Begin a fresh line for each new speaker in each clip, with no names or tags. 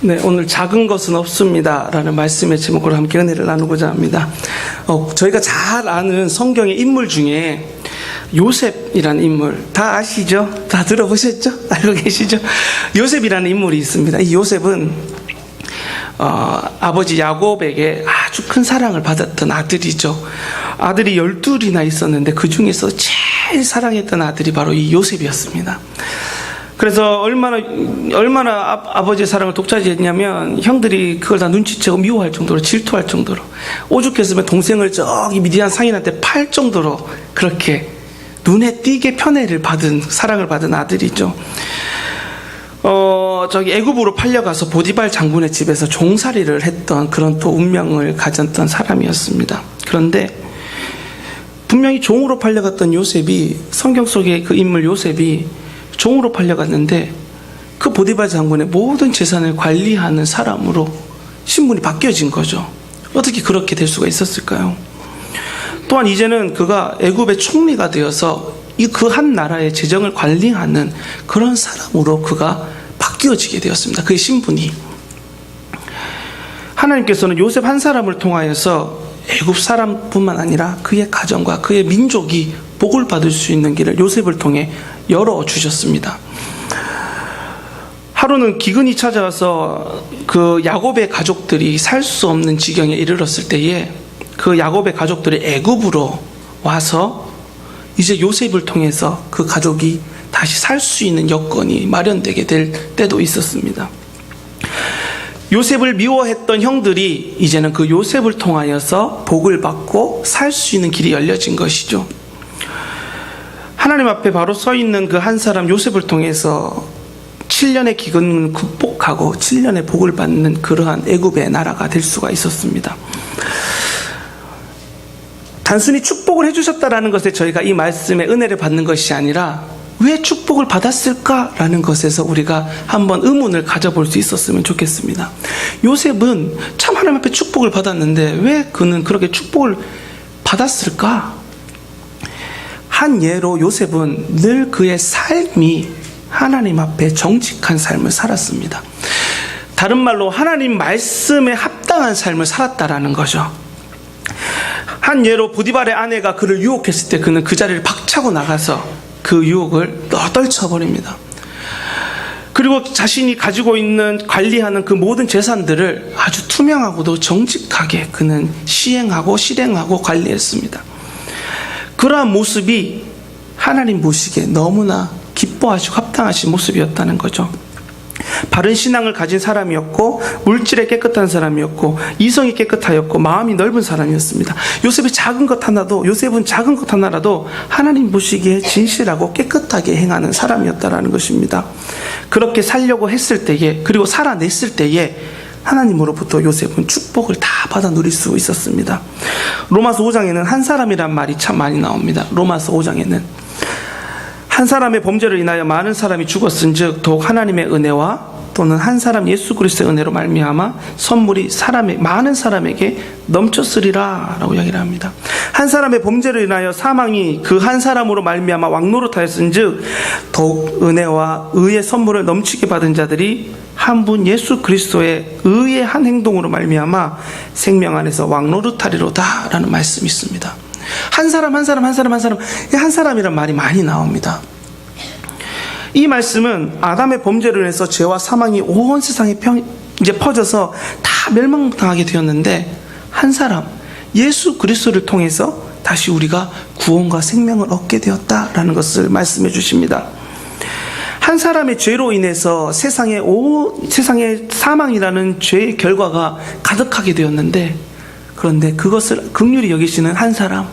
네, 오늘 작은 것은 없습니다 라는 말씀의 제목으로 함께 은혜를 나누고자 합니다. 저희가 잘 아는 성경의 인물 중에 요셉이라는 인물 다 아시죠? 다 들어보셨죠? 알고 계시죠? 요셉이라는 인물이 있습니다. 이 요셉은 아버지 야곱에게 아주 큰 사랑을 받았던 아들이죠. 아들이 12이나 있었는데 그 중에서 제일 사랑했던 아들이 바로 이 요셉이었습니다. 그래서 얼마나 아버지의 사랑을 독차지했냐면 형들이 그걸 다 눈치채고 미워할 정도로, 질투할 정도로, 오죽했으면 동생을 저기 미디안 상인한테 팔 정도로 그렇게 눈에 띄게 사랑을 받은 아들이죠. 저기 애굽으로 팔려가서 보디발 장군의 집에서 종살이를 했던 그런 또 운명을 가졌던 사람이었습니다. 그런데 분명히 종으로 팔려갔던 요셉이, 성경 속의 그 인물 요셉이 종으로 팔려갔는데 그 보디발 장군의 모든 재산을 관리하는 사람으로 신분이 바뀌어진 거죠. 어떻게 그렇게 될 수가 있었을까요? 또한 이제는 그가 애굽의 총리가 되어서 그 한 나라의 재정을 관리하는 그런 사람으로 그가 바뀌어지게 되었습니다. 그의 신분이. 하나님께서는 요셉 한 사람을 통하여서 애굽 사람뿐만 아니라 그의 가정과 그의 민족이 복을 받을 수 있는 길을 요셉을 통해 열어주셨습니다. 하루는 기근이 찾아와서 그 야곱의 가족들이 살 수 없는 지경에 이르렀을 때에 그 야곱의 가족들이 애굽으로 와서 이제 요셉을 통해서 그 가족이 다시 살 수 있는 여건이 마련되게 될 때도 있었습니다. 요셉을 미워했던 형들이 이제는 그 요셉을 통하여서 복을 받고 살 수 있는 길이 열려진 것이죠. 하나님 앞에 바로 서 있는 그 한 사람 요셉을 통해서 7년의 기근을 극복하고 7년의 복을 받는 그러한 애굽의 나라가 될 수가 있었습니다. 단순히 축복을 해주셨다라는 것에 저희가 이 말씀의 은혜를 받는 것이 아니라 왜 축복을 받았을까라는 것에서 우리가 한번 의문을 가져볼 수 있었으면 좋겠습니다. 요셉은 참 하나님 앞에 축복을 받았는데 왜 그는 그렇게 축복을 받았을까? 한 예로 요셉은 늘 그의 삶이 하나님 앞에 정직한 삶을 살았습니다. 다른 말로 하나님 말씀에 합당한 삶을 살았다라는 거죠. 한 예로 보디발의 아내가 그를 유혹했을 때 그는 그 자리를 박차고 나가서 그 유혹을 떨쳐버립니다. 그리고 자신이 가지고 있는 관리하는 그 모든 재산들을 아주 투명하고도 정직하게 그는 시행하고 실행하고 관리했습니다. 그러한 모습이 하나님 보시기에 너무나 기뻐하시고 합당하신 모습이었다는 거죠. 바른 신앙을 가진 사람이었고 물질에 깨끗한 사람이었고 이성이 깨끗하였고 마음이 넓은 사람이었습니다. 요셉은 작은 것 하나라도 하나님 보시기에 진실하고 깨끗하게 행하는 사람이었다라는 것입니다. 그렇게 살려고 했을 때에, 그리고 살아냈을 때에 하나님으로부터 요셉은 축복을 다 받아 누릴 수 있었습니다. 로마서 5장에는 한 사람이란 말이 참 많이 나옵니다. 로마서 5장에는 한 사람의 범죄를 인하여 많은 사람이 죽었은즉 더욱 하나님의 은혜와 또는 한 사람 예수 그리스도의 은혜로 말미암아 선물이 많은 사람에게 넘쳤으리라 라고 이야기를 합니다. 한 사람의 범죄를 인하여 사망이 그 한 사람으로 말미암아 왕노릇하였은즉 더욱 은혜와 의의 선물을 넘치게 받은 자들이 한 분 예수 그리스도의 의의 한 행동으로 말미암아 생명 안에서 왕노릇하리로다 라는 말씀이 있습니다. 한 사람이란 말이 많이 나옵니다. 이 말씀은 아담의 범죄로 인해서 죄와 사망이 온 세상에 이제 퍼져서 다 멸망당하게 되었는데 한 사람 예수 그리스도를 통해서 다시 우리가 구원과 생명을 얻게 되었다라는 것을 말씀해 주십니다. 한 사람의 죄로 인해서 세상에 사망이라는 죄의 결과가 가득하게 되었는데, 그런데 그것을 긍휼히 여기시는 한 사람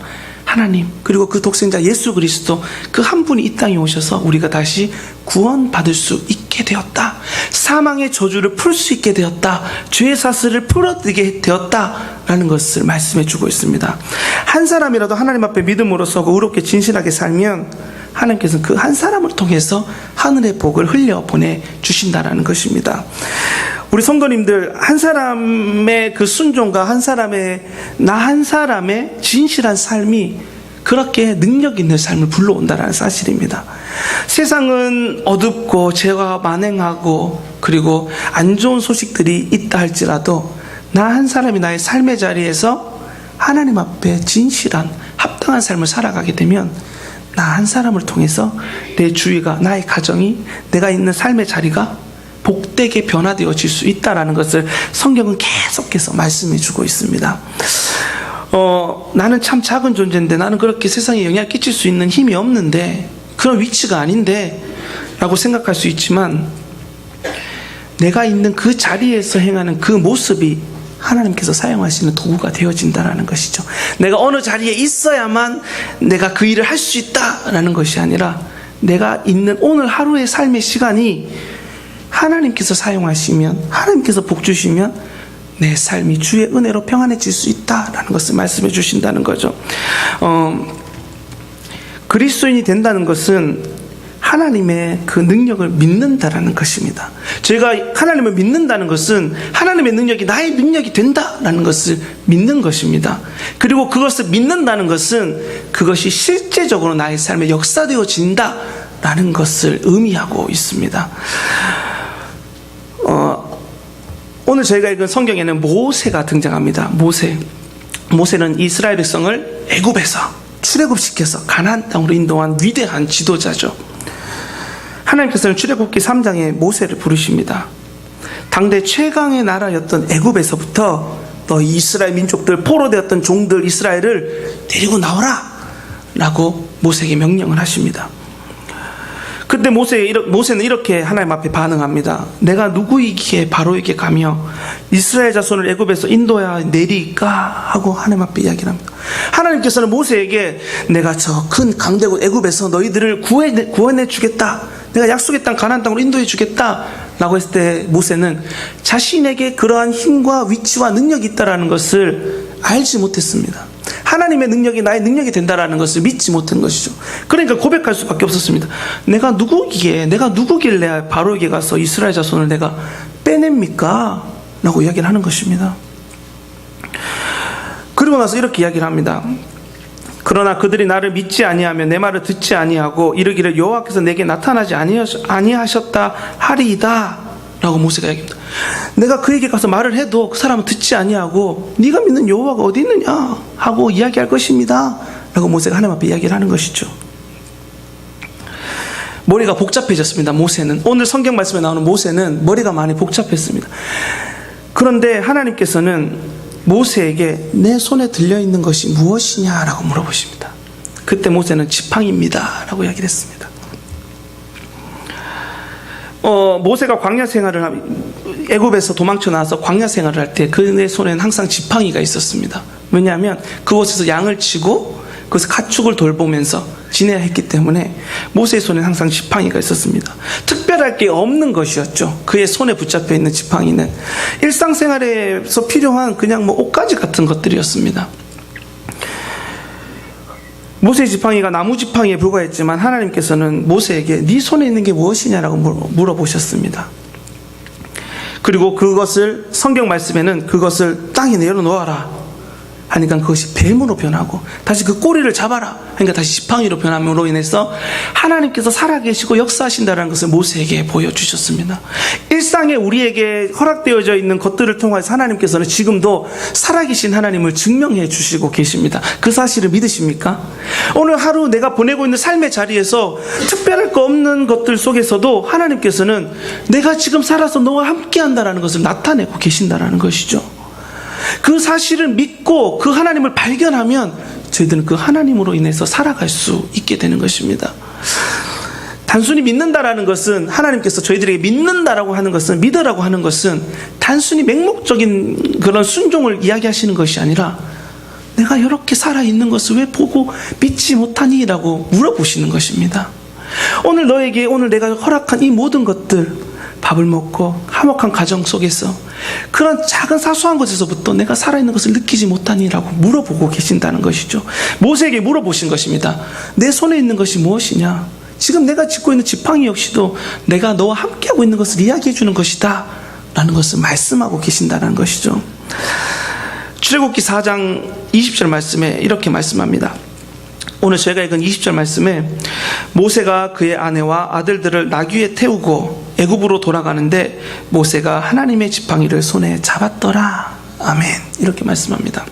하나님, 그리고 그 독생자 예수 그리스도 그 한 분이 이 땅에 오셔서 우리가 다시 구원받을 수 있게 되었다, 사망의 저주를 풀 수 있게 되었다, 죄의 사슬을 풀어뜨게 되었다라는 것을 말씀해 주고 있습니다. 한 사람이라도 하나님 앞에 믿음으로 서고 의롭게 진실하게 살면 하나님께서는 그 한 사람을 통해서 하늘의 복을 흘려보내 주신다라는 것입니다. 우리 성도님들, 한 사람의 그 순종과 나 한 사람의 진실한 삶이 그렇게 능력 있는 삶을 불러온다는 사실입니다. 세상은 어둡고 죄가 만행하고 그리고 안 좋은 소식들이 있다 할지라도 나 한 사람이 나의 삶의 자리에서 하나님 앞에 진실한 합당한 삶을 살아가게 되면 나 한 사람을 통해서 내 주위가, 나의 가정이, 내가 있는 삶의 자리가 복되게 변화되어질 수 있다는 것을 성경은 계속해서 말씀해 주고 있습니다. 나는 참 작은 존재인데, 나는 그렇게 세상에 영향을 끼칠 수 있는 힘이 없는데, 그런 위치가 아닌데 라고 생각할 수 있지만, 내가 있는 그 자리에서 행하는 그 모습이 하나님께서 사용하시는 도구가 되어진다는 것이죠. 내가 어느 자리에 있어야만 내가 그 일을 할 수 있다라는 것이 아니라, 내가 있는 오늘 하루의 삶의 시간이 하나님께서 사용하시면, 하나님께서 복 주시면 내 삶이 주의 은혜로 평안해질 수 있다라는 것을 말씀해 주신다는 거죠. 그리스도인이 된다는 것은 하나님의 그 능력을 믿는다라는 것입니다. 저희가 하나님을 믿는다는 것은 하나님의 능력이 나의 능력이 된다라는 것을 믿는 것입니다. 그리고 그것을 믿는다는 것은 그것이 실제적으로 나의 삶에 역사되어진다라는 것을 의미하고 있습니다. 오늘 저희가 읽은 성경에는 모세가 등장합니다. 모세는 이스라엘 백성을 애굽에서 출애굽시켜서 가나안 땅으로 인도한 위대한 지도자죠. 하나님께서는 출애굽기 3장에 모세를 부르십니다. 당대 최강의 나라였던 애굽에서부터 너희 이스라엘 민족들, 포로되었던 종들 이스라엘을 데리고 나오라 라고 모세에게 명령을 하십니다. 그때 모세는 이렇게 하나님 앞에 반응합니다. 내가 누구이기에 바로에게 가며 이스라엘 자손을 애굽에서 인도해야 내리까 하고 하나님 앞에 이야기를 합니다. 하나님께서는 모세에게 내가 저 큰 강대국 애굽에서 너희들을 구원해 주겠다, 내가 약속의 땅 가나안 땅으로 인도해 주겠다 라고 했을 때 모세는 자신에게 그러한 힘과 위치와 능력이 있다는 것을 알지 못했습니다. 하나님의 능력이 나의 능력이 된다는 것을 믿지 못한 것이죠. 그러니까 고백할 수밖에 없었습니다. 내가 누구길래 바로에게 가서 이스라엘 자손을 내가 빼냅니까? 라고 이야기를 하는 것입니다. 그리고 나서 이렇게 이야기를 합니다. 그러나 그들이 나를 믿지 아니하며 내 말을 듣지 아니하고 이르기를 여호와께서 내게 나타나지 아니하셨다 하리이다 라고 모세가 이야기합니다. 내가 그에게 가서 말을 해도 그 사람은 듣지 아니하고 네가 믿는 여호와가 어디 있느냐 하고 이야기할 것입니다 라고 모세가 하나님 앞에 이야기를 하는 것이죠. 머리가 복잡해졌습니다. 모세는, 오늘 성경 말씀에 나오는 모세는 머리가 많이 복잡했습니다. 그런데 하나님께서는 모세에게 내 손에 들려있는 것이 무엇이냐라고 물어보십니다. 그때 모세는 지팡이입니다 라고 이야기를 했습니다. 모세가 광야 생활을 애굽에서 도망쳐 나와서 광야 생활을 할 때 그의 손에는 항상 지팡이가 있었습니다. 왜냐하면 그곳에서 양을 치고 그것을 가축을 돌보면서 지내야 했기 때문에 모세의 손에는 항상 지팡이가 있었습니다. 특별할 게 없는 것이었죠. 그의 손에 붙잡혀 있는 지팡이는 일상생활에서 필요한 그냥 옷가지 같은 것들이었습니다. 모세의 지팡이가 나무 지팡이에 불과했지만 하나님께서는 모세에게 네 손에 있는 게 무엇이냐라고 물어보셨습니다. 그리고 그것을 성경 말씀에는 그것을 땅에 내려놓아라 하니까 그것이 뱀으로 변하고 다시 그 꼬리를 잡아라 하니까 다시 지팡이로 변함으로 인해서 하나님께서 살아계시고 역사하신다는 것을 모세에게 보여주셨습니다. 일상에 우리에게 허락되어져 있는 것들을 통해서 하나님께서는 지금도 살아계신 하나님을 증명해 주시고 계십니다. 그 사실을 믿으십니까? 오늘 하루 내가 보내고 있는 삶의 자리에서 특별할 거 없는 것들 속에서도 하나님께서는 내가 지금 살아서 너와 함께 한다는 것을 나타내고 계신다는 것이죠. 그 사실을 믿고 그 하나님을 발견하면 저희들은 그 하나님으로 인해서 살아갈 수 있게 되는 것입니다. 단순히 믿는다라는 것은, 하나님께서 저희들에게 믿는다라고 하는 것은, 믿으라고 하는 것은 단순히 맹목적인 그런 순종을 이야기하시는 것이 아니라 내가 이렇게 살아있는 것을 왜 보고 믿지 못하니? 라고 물어보시는 것입니다. 오늘 너에게 오늘 내가 허락한 이 모든 것들, 밥을 먹고 화목한 가정 속에서 그런 작은 사소한 것에서부터 내가 살아있는 것을 느끼지 못하니라고 물어보고 계신다는 것이죠. 모세에게 물어보신 것입니다. 내 손에 있는 것이 무엇이냐? 지금 내가 짚고 있는 지팡이 역시도 내가 너와 함께하고 있는 것을 이야기해 주는 것이다 라는 것을 말씀하고 계신다는 것이죠. 출애굽기 4장 20절 말씀에 이렇게 말씀합니다. 오늘 저희가 읽은 20절 말씀에 모세가 그의 아내와 아들들을 나귀에 태우고 애굽으로 돌아가는데 모세가 하나님의 지팡이를 손에 잡았더라. 아멘. 이렇게 말씀합니다.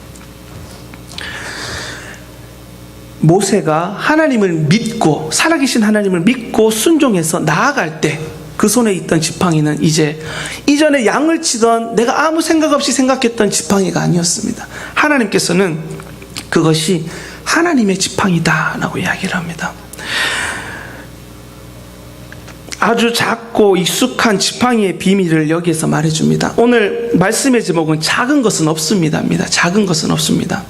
모세가 하나님을 믿고, 살아계신 하나님을 믿고 순종해서 나아갈 때 그 손에 있던 지팡이는 이제 이전에 양을 치던 내가 아무 생각 없이 생각했던 지팡이가 아니었습니다. 하나님께서는 그것이 하나님의 지팡이다 라고 이야기를 합니다. 아주 작고 익숙한 지팡이의 비밀을 여기에서 말해줍니다. 오늘 말씀의 제목은 작은 것은 없습니다. 작은 것은 없습니다.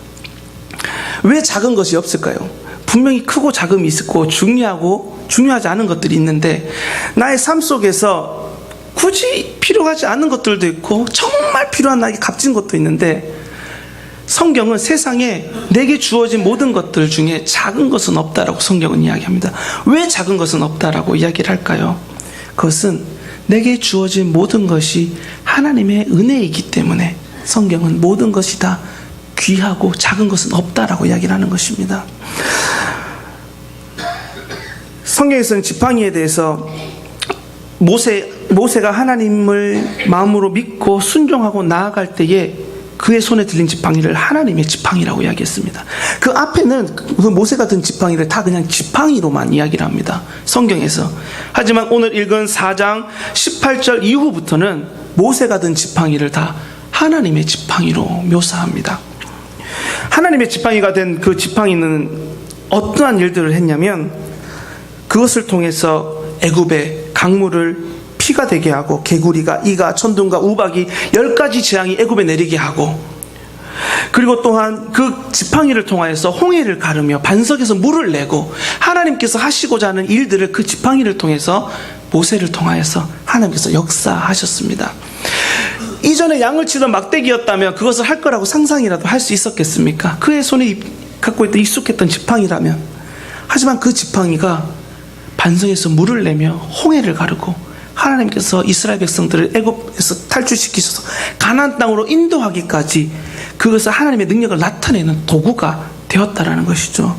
왜 작은 것이 없을까요? 분명히 크고 작음이 있고 중요하고 중요하지 않은 것들이 있는데, 나의 삶 속에서 굳이 필요하지 않은 것들도 있고 정말 필요한 나에게 값진 것도 있는데, 성경은 세상에 내게 주어진 모든 것들 중에 작은 것은 없다라고 성경은 이야기합니다. 왜 작은 것은 없다라고 이야기를 할까요? 그것은 내게 주어진 모든 것이 하나님의 은혜이기 때문에 성경은 모든 것이 다 귀하고 작은 것은 없다라고 이야기를 하는 것입니다. 성경에서는 지팡이에 대해서 모세가 하나님을 마음으로 믿고 순종하고 나아갈 때에 그의 손에 들린 지팡이를 하나님의 지팡이라고 이야기했습니다. 그 앞에는 그 모세가 든 지팡이를 다 그냥 지팡이로만 이야기를 합니다, 성경에서. 하지만 오늘 읽은 4장 18절 이후부터는 모세가 든 지팡이를 다 하나님의 지팡이로 묘사합니다. 하나님의 지팡이가 된 그 지팡이는 어떠한 일들을 했냐면, 그것을 통해서 애굽의 강물을 피가 되게 하고, 개구리가, 이가, 천둥과 우박이 10가지 재앙이 애굽에 내리게 하고, 그리고 또한 그 지팡이를 통하여서 홍해를 가르며 반석에서 물을 내고, 하나님께서 하시고자 하는 일들을 그 지팡이를 통해서, 모세를 통하여서 하나님께서 역사하셨습니다. 이전에 양을 치던 막대기였다면 그것을 할 거라고 상상이라도 할 수 있었겠습니까? 그의 손에 갖고 있던 익숙했던 지팡이라면. 하지만 그 지팡이가 반석에서 물을 내며 홍해를 가르고, 하나님께서 이스라엘 백성들을 애굽에서 탈출시키셔서 가나안 땅으로 인도하기까지 그것을 하나님의 능력을 나타내는 도구가 되었다라는 것이죠.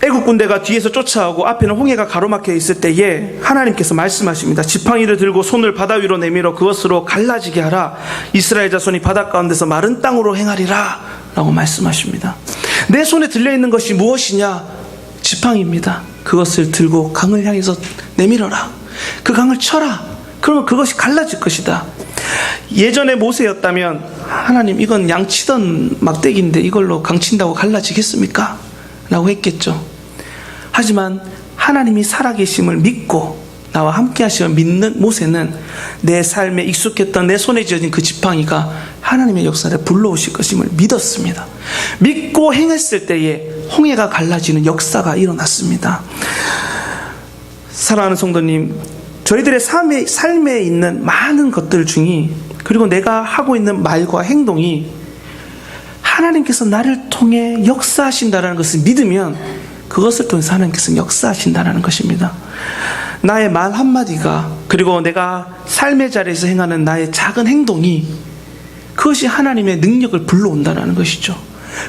애굽 군대가 뒤에서 쫓아오고 앞에는 홍해가 가로막혀 있을 때에 하나님께서 말씀하십니다. 지팡이를 들고 손을 바다 위로 내밀어 그것으로 갈라지게 하라. 이스라엘 자손이 바다 가운데서 마른 땅으로 행하리라 라고 말씀하십니다. 내 손에 들려있는 것이 무엇이냐? 지팡이입니다. 그것을 들고 강을 향해서 내밀어라. 그 강을 쳐라. 그러면 그것이 갈라질 것이다. 예전에 모세였다면, 하나님, 이건 양 치던 막대기인데 이걸로 강 친다고 갈라지겠습니까? 라고 했겠죠. 하지만 하나님이 살아계심을 믿고 나와 함께 하시며 믿는 모세는 내 삶에 익숙했던 내 손에 쥐어진 그 지팡이가 하나님의 역사를 불러오실 것임을 믿었습니다. 믿고 행했을 때에 홍해가 갈라지는 역사가 일어났습니다. 사랑하는 성도님, 저희들의 삶에 있는 많은 것들 중에, 그리고 내가 하고 있는 말과 행동이 하나님께서 나를 통해 역사하신다는 것을 믿으면 그것을 통해서 하나님께서 역사하신다는 것입니다. 나의 말 한마디가, 그리고 내가 삶의 자리에서 행하는 나의 작은 행동이, 그것이 하나님의 능력을 불러온다는 것이죠.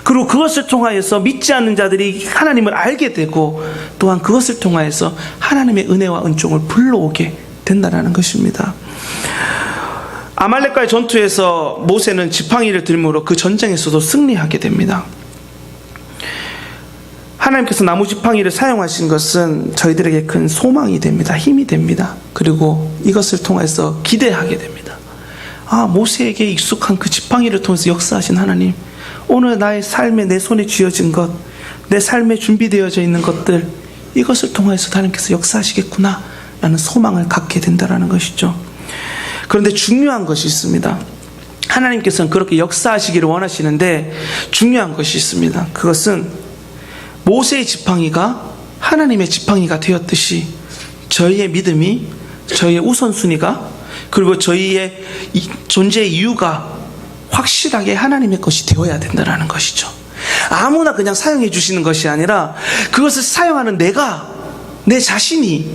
그리고 그것을 통하여서 믿지 않는 자들이 하나님을 알게 되고, 또한 그것을 통하여서 하나님의 은혜와 은총을 불러오게 된다는 것입니다. 아말렉과의 전투에서 모세는 지팡이를 들므로 그 전쟁에서도 승리하게 됩니다. 하나님께서 나무 지팡이를 사용하신 것은 저희들에게 큰 소망이 됩니다. 힘이 됩니다. 그리고 이것을 통해서 기대하게 됩니다. 모세에게 익숙한 그 지팡이를 통해서 역사하신 하나님, 오늘 나의 삶에 내 손에 쥐어진 것, 내 삶에 준비되어져 있는 것들, 이것을 통해서 하나님께서 역사하시겠구나 라는 소망을 갖게 된다는 것이죠. 그런데 중요한 것이 있습니다. 하나님께서는 그렇게 역사하시기를 원하시는데 중요한 것이 있습니다. 그것은 모세의 지팡이가 하나님의 지팡이가 되었듯이 저희의 믿음이, 저희의 우선순위가, 그리고 저희의 존재의 이유가 확실하게 하나님의 것이 되어야 된다는 것이죠. 아무나 그냥 사용해 주시는 것이 아니라 그것을 사용하는 내가, 내 자신이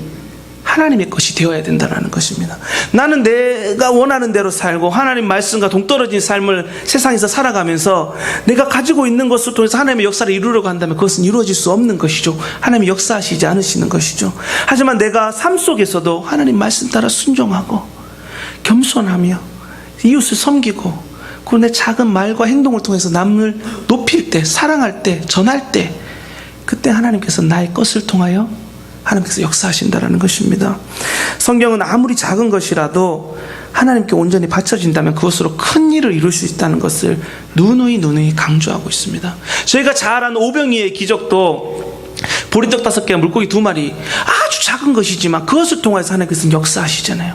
하나님의 것이 되어야 된다는 것입니다. 나는 내가 원하는 대로 살고 하나님 말씀과 동떨어진 삶을 세상에서 살아가면서 내가 가지고 있는 것을 통해서 하나님의 역사를 이루려고 한다면 그것은 이루어질 수 없는 것이죠. 하나님이 역사하시지 않으시는 것이죠. 하지만 내가 삶 속에서도 하나님 말씀 따라 순종하고 겸손하며 이웃을 섬기고 그리고 내 작은 말과 행동을 통해서 남을 높일 때, 사랑할 때, 전할 때 그때 하나님께서 나의 것을 통하여 하나님께서 역사하신다는 것입니다. 성경은 아무리 작은 것이라도 하나님께 온전히 바쳐진다면 그것으로 큰 일을 이룰 수 있다는 것을 누누이 강조하고 있습니다. 저희가 잘 아는 오병이의 기적도 보리떡 5개와 물고기 2마리 아주 작은 것이지만 그것을 통해서 하나님께서는 역사하시잖아요.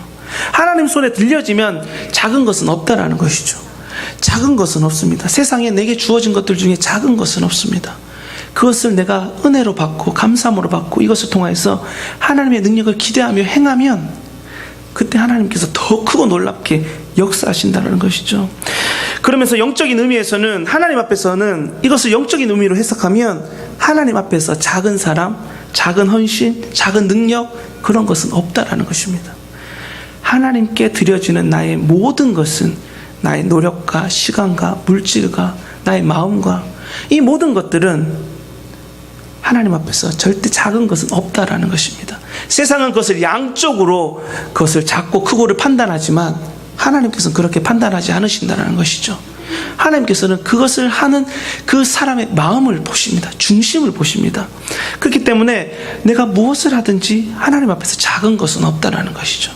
하나님 손에 들려지면 작은 것은 없다라는 것이죠. 작은 것은 없습니다. 세상에 내게 주어진 것들 중에 작은 것은 없습니다. 그것을 내가 은혜로 받고 감사함으로 받고 이것을 통해서 하나님의 능력을 기대하며 행하면 그때 하나님께서 더 크고 놀랍게 역사하신다는 것이죠. 그러면서 영적인 의미에서는 하나님 앞에서는 이것을 영적인 의미로 해석하면 하나님 앞에서 작은 사람, 작은 헌신, 작은 능력 그런 것은 없다라는 것입니다. 하나님께 드려지는 나의 모든 것은 나의 노력과 시간과 물질과 나의 마음과 이 모든 것들은 하나님 앞에서 절대 작은 것은 없다라는 것입니다. 세상은 그것을 양쪽으로 그것을 작고 크고를 판단하지만 하나님께서는 그렇게 판단하지 않으신다는 것이죠. 하나님께서는 그것을 하는 그 사람의 마음을 보십니다. 중심을 보십니다. 그렇기 때문에 내가 무엇을 하든지 하나님 앞에서 작은 것은 없다라는 것이죠.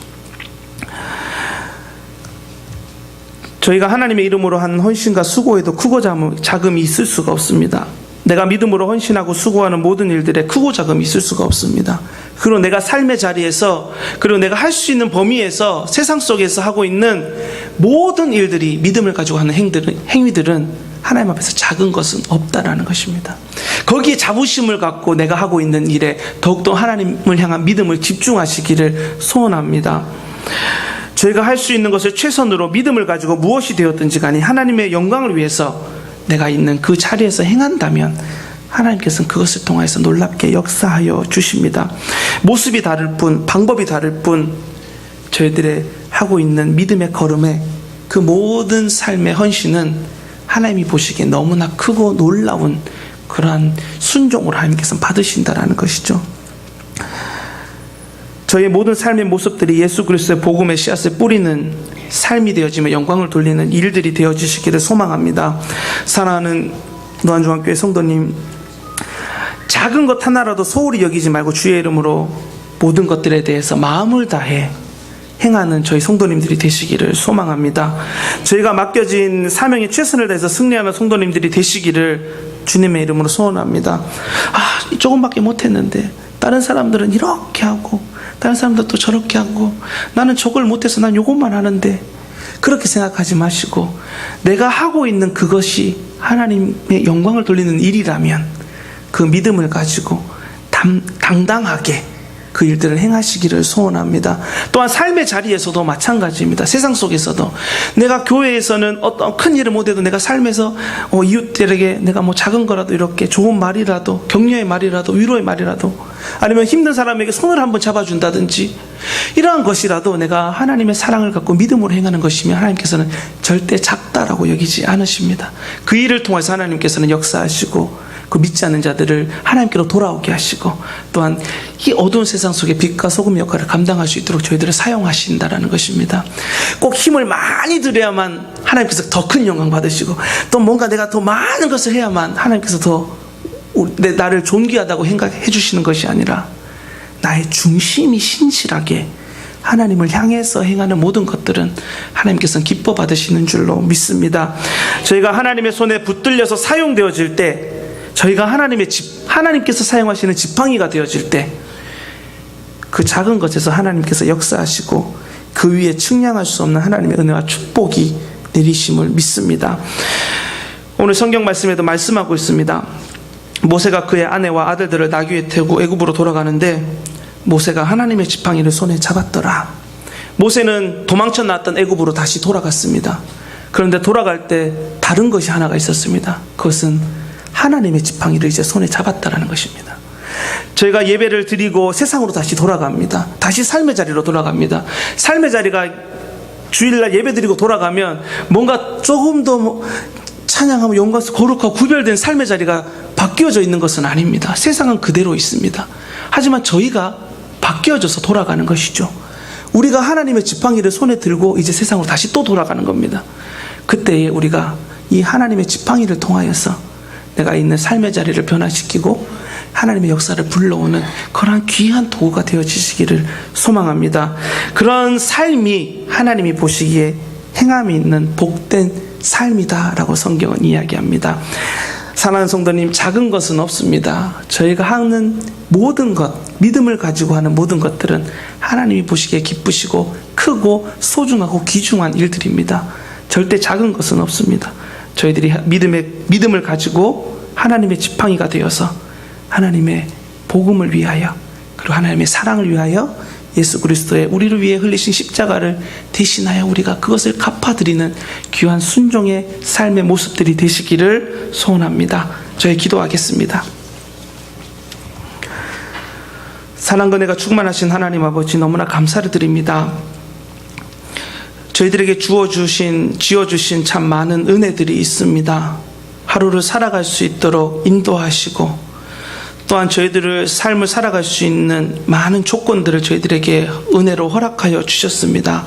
저희가 하나님의 이름으로 하는 헌신과 수고에도 크고 작음이 있을 수가 없습니다. 내가 믿음으로 헌신하고 수고하는 모든 일들에 크고 작음이 있을 수가 없습니다. 그리고 내가 삶의 자리에서 그리고 내가 할 수 있는 범위에서 세상 속에서 하고 있는 모든 일들이 믿음을 가지고 하는 행위들은 하나님 앞에서 작은 것은 없다라는 것입니다. 거기에 자부심을 갖고 내가 하고 있는 일에 더욱더 하나님을 향한 믿음을 집중하시기를 소원합니다. 저희가 할 수 있는 것을 최선으로 믿음을 가지고 무엇이 되었든지 간에 하나님의 영광을 위해서 내가 있는 그 자리에서 행한다면 하나님께서는 그것을 통해서 놀랍게 역사하여 주십니다. 모습이 다를 뿐, 방법이 다를 뿐 저희들의 하고 있는 믿음의 걸음에 그 모든 삶의 헌신은 하나님이 보시기에 너무나 크고 놀라운 그러한 순종으로 하나님께서는 받으신다라는 것이죠. 저희의 모든 삶의 모습들이 예수 그리스도의 복음의 씨앗을 뿌리는 삶이 되어지며 영광을 돌리는 일들이 되어지시기를 소망합니다. 사랑하는 노안중앙교회 성도님, 작은 것 하나라도 소홀히 여기지 말고 주의 이름으로 모든 것들에 대해서 마음을 다해 행하는 저희 성도님들이 되시기를 소망합니다. 저희가 맡겨진 사명에 최선을 다해서 승리하는 성도님들이 되시기를 주님의 이름으로 소원합니다. 조금밖에 못했는데 다른 사람들은 이렇게 하고 다른 사람들 또 저렇게 하고 나는 저걸 못해서 난 요것만 하는데 그렇게 생각하지 마시고 내가 하고 있는 그것이 하나님의 영광을 돌리는 일이라면 그 믿음을 가지고 당당하게 그 일들을 행하시기를 소원합니다. 또한 삶의 자리에서도 마찬가지입니다. 세상 속에서도 내가 교회에서는 어떤 큰 일을 못해도 내가 삶에서 이웃들에게 내가 작은 거라도 이렇게 좋은 말이라도 격려의 말이라도 위로의 말이라도 아니면 힘든 사람에게 손을 한번 잡아준다든지 이러한 것이라도 내가 하나님의 사랑을 갖고 믿음으로 행하는 것이면 하나님께서는 절대 작다라고 여기지 않으십니다. 그 일을 통해서 하나님께서는 역사하시고 그 믿지 않는 자들을 하나님께로 돌아오게 하시고 또한 이 어두운 세상 속에 빛과 소금 역할을 감당할 수 있도록 저희들을 사용하신다라는 것입니다. 꼭 힘을 많이 들여야만 하나님께서 더 큰 영광 받으시고 또 뭔가 내가 더 많은 것을 해야만 하나님께서 더 나를 존귀하다고 생각해 주시는 것이 아니라 나의 중심이 신실하게 하나님을 향해서 행하는 모든 것들은 하나님께서는 기뻐 받으시는 줄로 믿습니다. 저희가 하나님의 손에 붙들려서 사용되어질 때 저희가 하나님께서 사용하시는 지팡이가 되어질 때 그 작은 것에서 하나님께서 역사하시고 그 위에 측량할 수 없는 하나님의 은혜와 축복이 내리심을 믿습니다. 오늘 성경 말씀에도 말씀하고 있습니다. 모세가 그의 아내와 아들들을 나귀에 태우고 애굽으로 돌아가는데 모세가 하나님의 지팡이를 손에 잡았더라. 모세는 도망쳐 나왔던 애굽으로 다시 돌아갔습니다. 그런데 돌아갈 때 다른 것이 하나가 있었습니다. 그것은 하나님의 지팡이를 이제 손에 잡았다라는 것입니다. 저희가 예배를 드리고 세상으로 다시 돌아갑니다. 다시 삶의 자리로 돌아갑니다. 삶의 자리가 주일날 예배 드리고 돌아가면 뭔가 조금 더 찬양하고 영광스럽고 거룩하고 구별된 삶의 자리가 바뀌어져 있는 것은 아닙니다. 세상은 그대로 있습니다. 하지만 저희가 바뀌어져서 돌아가는 것이죠. 우리가 하나님의 지팡이를 손에 들고 이제 세상으로 다시 또 돌아가는 겁니다. 그때에 우리가 이 하나님의 지팡이를 통하여서 내가 있는 삶의 자리를 변화시키고 하나님의 역사를 불러오는 그러한 귀한 도구가 되어지시기를 소망합니다. 그런 삶이 하나님이 보시기에 행함이 있는 복된 삶이다라고 성경은 이야기합니다. 사랑하는 성도님, 작은 것은 없습니다. 저희가 하는 모든 것, 믿음을 가지고 하는 모든 것들은 하나님이 보시기에 기쁘시고 크고 소중하고 귀중한 일들입니다. 절대 작은 것은 없습니다. 저희들이 믿음을 가지고 하나님의 지팡이가 되어서 하나님의 복음을 위하여 그리고 하나님의 사랑을 위하여 예수 그리스도의 우리를 위해 흘리신 십자가를 대신하여 우리가 그것을 갚아드리는 귀한 순종의 삶의 모습들이 되시기를 소원합니다. 저희 기도하겠습니다. 사랑과 은혜가 충만하신 하나님 아버지, 너무나 감사를 드립니다. 저희들에게 지어주신 참 많은 은혜들이 있습니다. 하루를 살아갈 수 있도록 인도하시고 또한 저희들을 삶을 살아갈 수 있는 많은 조건들을 저희들에게 은혜로 허락하여 주셨습니다.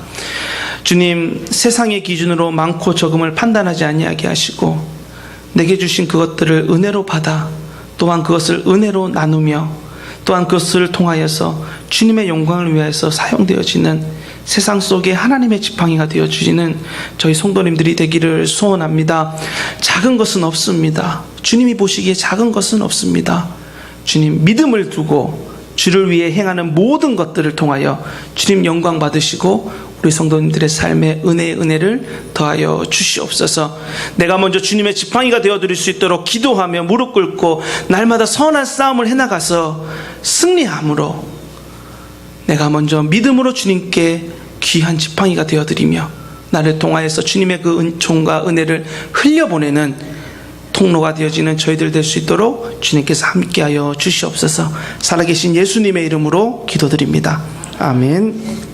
주님, 세상의 기준으로 많고 적음을 판단하지 아니하게 하시고 내게 주신 그것들을 은혜로 받아 또한 그것을 은혜로 나누며 또한 그것을 통하여서 주님의 영광을 위해서 사용되어지는 세상 속에 하나님의 지팡이가 되어주시는 저희 성도님들이 되기를 소원합니다. 작은 것은 없습니다. 주님이 보시기에 작은 것은 없습니다. 주님, 믿음을 두고 주를 위해 행하는 모든 것들을 통하여 주님 영광 받으시고 우리 성도님들의 삶에 은혜를 더하여 주시옵소서. 내가 먼저 주님의 지팡이가 되어드릴 수 있도록 기도하며 무릎 꿇고 날마다 선한 싸움을 해나가서 승리함으로 내가 먼저 믿음으로 주님께 귀한 지팡이가 되어드리며 나를 통하여서 주님의 그 은총과 은혜를 흘려보내는 통로가 되어지는 저희들 될 수 있도록 주님께서 함께하여 주시옵소서. 살아계신 예수님의 이름으로 기도드립니다. 아멘.